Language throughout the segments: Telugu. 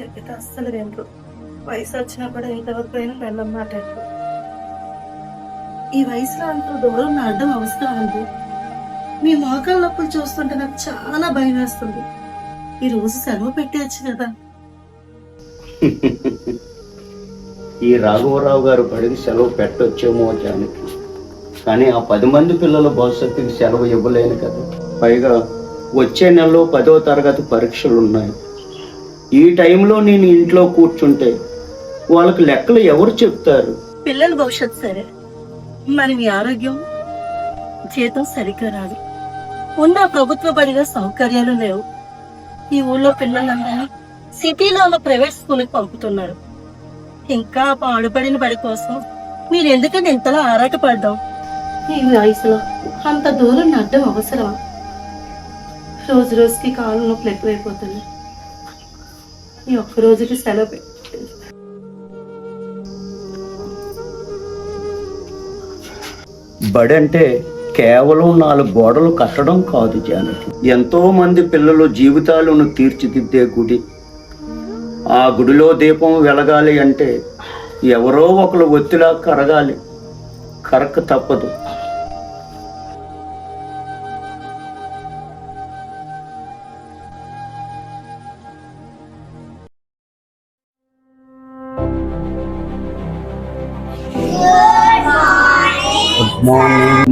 చెప్పితే అస్సలు వినరు. వయసు వచ్చినా కూడా ఇంతవరకు అయినా పెళ్ళం మాట్లాడరు. ఈ వయసులో అంత దూరం అడ్డం అవసరం అండి. మీ మోకాళ్ళ నొప్పులు చూస్తుంటే నాకు చాలా భయం వేస్తుంది. ఈ రోజు సెలవు పెట్టేయచ్చు కదా. ఈ రాఘవరావు గారు బడికి సెలవు పెట్టొచ్చేమో జానకి, కానీ ఆ 10 మంది పిల్లల భవిష్యత్తుకి సెలవు ఇవ్వలేను కదా. పైగా వచ్చే నెలలో 10వ తరగతి పరీక్షలు ఉన్నాయి. ఈ టైంలో నేను ఇంట్లో కూర్చుంటే వాళ్ళకి లెక్కలు ఎవరు చెప్తారు? పిల్లల భవిష్యత్తు సరే, మరి మీ ఆరోగ్యం, జీతం సరిగ్గా రాదు. ఉన్న ప్రభుత్వ బడిలో సౌకర్యాలు లేవు. ఈ ఊళ్ళో పిల్లలందరినీ సిటీలో ఉన్న ప్రైవేట్ స్కూల్కి పంపుతున్నారు. ఇంకా పాడుపడిన బడి కోసం మీరు ఎందుకని ఇంతలా ఆరాటపడ్డాం? ఈ వయసులో అంత దూరం అడ్డం అవసరమా? రోజు రోజుకి కాళ్ళు నొప్పులు ఎక్కువైపోతున్నాయి. ఈ ఒక్క రోజుకి సెలవు పెట్టి బడి అంటే కేవలం 4 గోడలు కట్టడం కాదు జానకి. ఎంతో మంది పిల్లలు జీవితాలను తీర్చిదిద్దే గుడి. ఆ గుడిలో దీపం వెలగాలి అంటే ఎవరో ఒకరు ఒత్తిలా కరగాలి. కరక తప్పదు.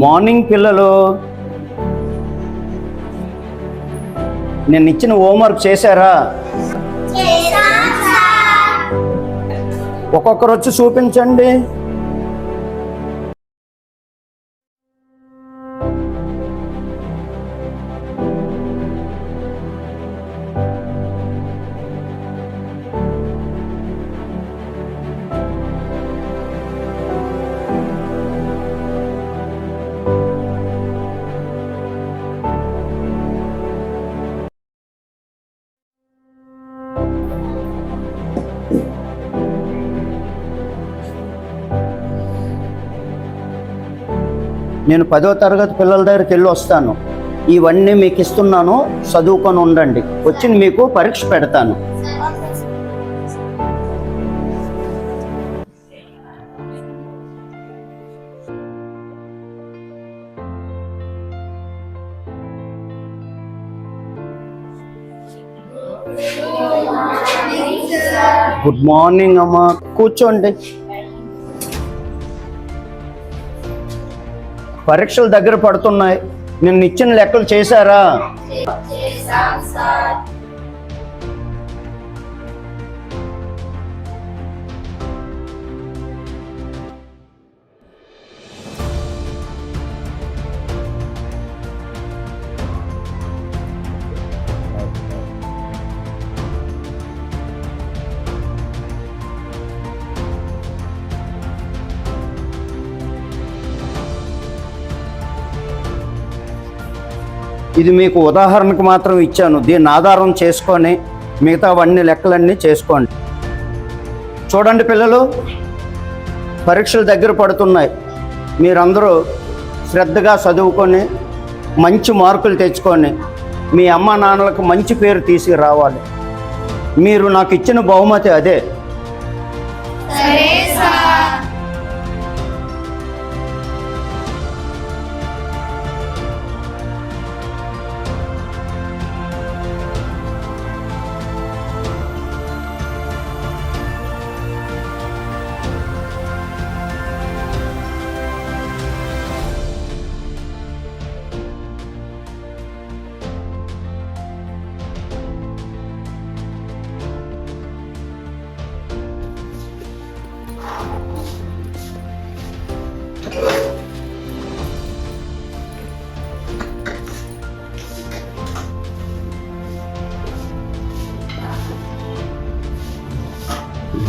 మార్నింగ్ పిల్లలు, నేను ఇచ్చిన హోంవర్క్ చేశారా? ఒక్కొక్కరు వచ్చి చూపించండి. నేను 10వ తరగతి పిల్లల దగ్గరికి వెళ్ళి వస్తాను. ఇవన్నీ మీకు ఇస్తున్నాను, చదువుకొని ఉండండి. వచ్చి మీకు పరీక్ష పెడతాను. గుడ్ మార్నింగ్ అమ్మా, కూర్చోండి. పరీక్షలు దగ్గర పడుతున్నాయి. నిన్న ఇచ్చిన లెక్కలు చేశారా? ఇది మీకు ఉదాహరణకు మాత్రం ఇచ్చాను. దీన్ని ఆధారం చేసుకొని మిగతావన్నీ లెక్కలన్నీ చేసుకోండి. చూడండి పిల్లలు, పరీక్షలు దగ్గర పడుతున్నాయి. మీరందరూ శ్రద్ధగా చదువుకొని మంచి మార్కులు తెచ్చుకొని మీ అమ్మా నాన్నలకు మంచి పేరు తీసుకురావాలి. మీరు నాకు ఇచ్చిన బహుమతి అదే.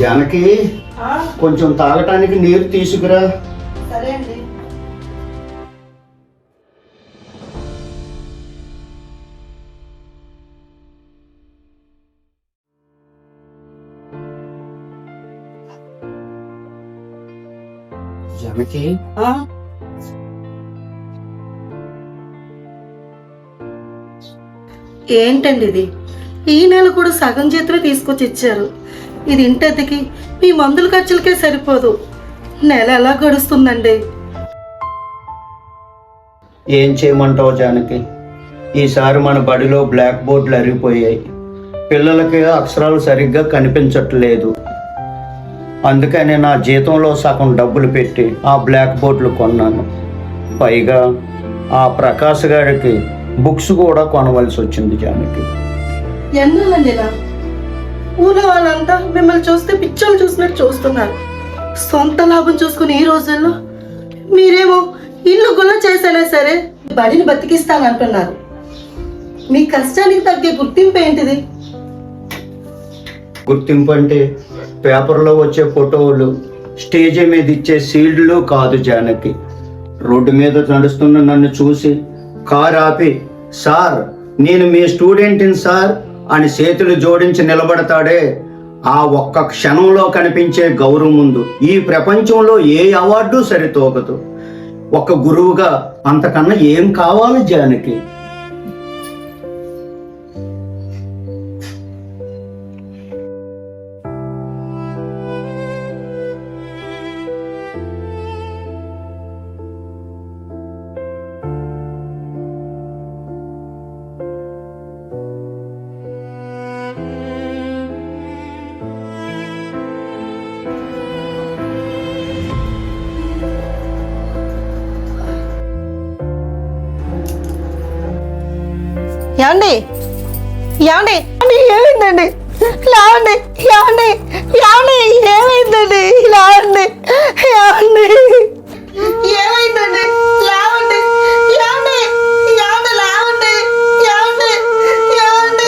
జానకి, కొంచెం తాగటానికి నీరు తీసుకురా. సరే అండి. జానకి, ఏంటండి ఇది? ఈ నెల కూడా సగం జీతమే తీసుకొచ్చి ఇచ్చారు. ఇది ఇంటెత్తికి మీ మందుల ఖర్చులకే సరిపోదు. నెల ఎలా గడుస్తుందండి? ఏం చేయమంటావు జానకి? ఈసారి మన బడిలో బ్లాక్ బోర్డులు అరిగిపోయాయి. పిల్లలకి అక్షరాలు సరిగ్గా కనిపించట్లేదు. అందుకని నా జీతంలో సగం డబ్బులు పెట్టి ఆ బ్లాక్ బోర్డులు కొన్నాను. పైగా ఆ ప్రకాష్ గారికి బుక్స్ కూడా కొనవలసి వచ్చింది జానకి. ఎన్నాలండి ఇలా? ఊళ్ళో వాళ్ళంతా మిమ్మల్ని చూస్తే పిచ్చలు చూసినట్టు చూస్తున్నారు. సొంత లాభం చూసుకుని ఈ రోజుల్లో మీరేమో ఇల్లు గుల్ల చేసైనా సరే బడిని బతికిస్తానంటున్నారు. మీ కష్టానికి తగ్గే గుర్తింపు ఏంటిది? గుర్తింపు అంటే పేపర్లో వచ్చే ఫోటోలు, స్టేజ్ మీద ఇచ్చే సీల్డ్లు కాదు జానకి. రోడ్డు మీద నడుస్తున్న నన్ను చూసి కారు ఆపి, సార్ నేను మీ స్టూడెంట్ని సార్ అని చేతులు జోడించి నిలబడతాడే, ఆ ఒక్క క్షణంలో కనిపించే గౌరవం ముందు ఈ ప్రపంచంలో ఏ అవార్డు సరితూగదు. ఒక గురువుగా అంతకన్నా ఏం కావాలి జానకి? ఏమండి ఏమండి ఏమైందండి? లావండి ఏమండి ఏమండి ఏమైందండి? లావండి ఏమండి ఏమైందండి? లావండి ఏమండి ఏమండి లావండి ఏమండి ఏమండి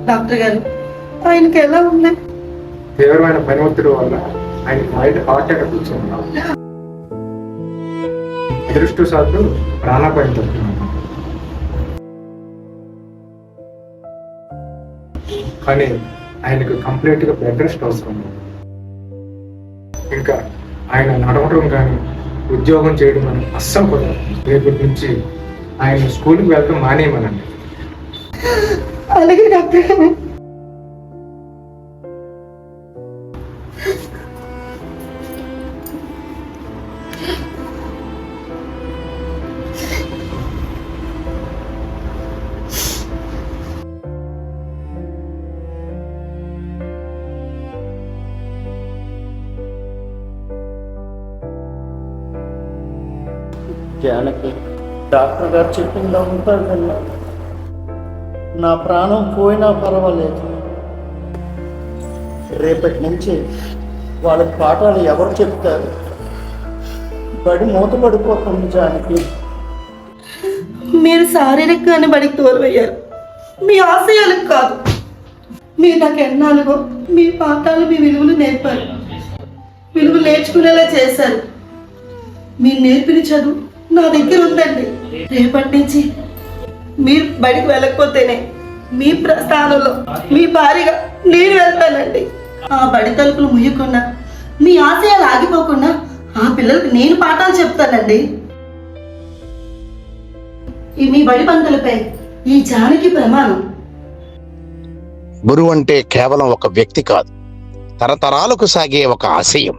డాక్టర్ గారు, ఆయనకి ఎలా ఉంది? తీవ్రమైన పని ఒత్తిడి వల్ల ఆయనకి మైల్డ్ హార్ట్ అటాక్ వచ్చింది. అదృష్టవశాత్తు ప్రాణాపాయం తప్పుతున్నాను. కానీ ఆయనకు కంప్లీట్గా బెడ్ రెస్ట్ అవసరం. ఇంకా ఆయన నడవడం కానీ ఉద్యోగం చేయడం కానీ అస్సలు కూడా రేపటి నుంచి ఆయన స్కూల్కి వెళ్ళడం మానేయమనండి. అలాగే డాక్టర్ గారు. జానకి, డాక్టర్ గారు చెప్పింది అంతా విన్నా. నా ప్రాణం పోయినా పర్వాలేదు. రేపటి నుంచి వాళ్ళకి పాఠాలు ఎవరు చెప్తారు? బడి మూతపడిపోతుంది జానకి. మీరు శారీరకంగానే బడికి తోలువయ్యారు, మీ ఆశయాలకు కాదు. మీరు నాకు ఎన్నాళ్ళుగో మీ పాఠాలు, మీ విలువలు నేర్పారు, విలువలు నేర్చుకునేలా చేశారు. మీరు నేర్పిన చదువు నా దగ్గర ఉందండి. రేపటి నుంచి మీరు బడికి వెళ్ళకపోతేనే మీ స్థానంలో మీ భార్యగా నేను వెళ్తానండి. ఆ బడి తలుపులు ముయ్యకుండా, మీ ఆశయాలు ఆగిపోకుండా ఆ పిల్లలకు నేను పాఠాలు చెప్తానండి. ఈ మీ బడి పంతులపై ఈ జానకి ప్రమాణం. గురువు అంటే కేవలం ఒక వ్యక్తి కాదు, తరతరాలకు సాగే ఒక ఆశయం.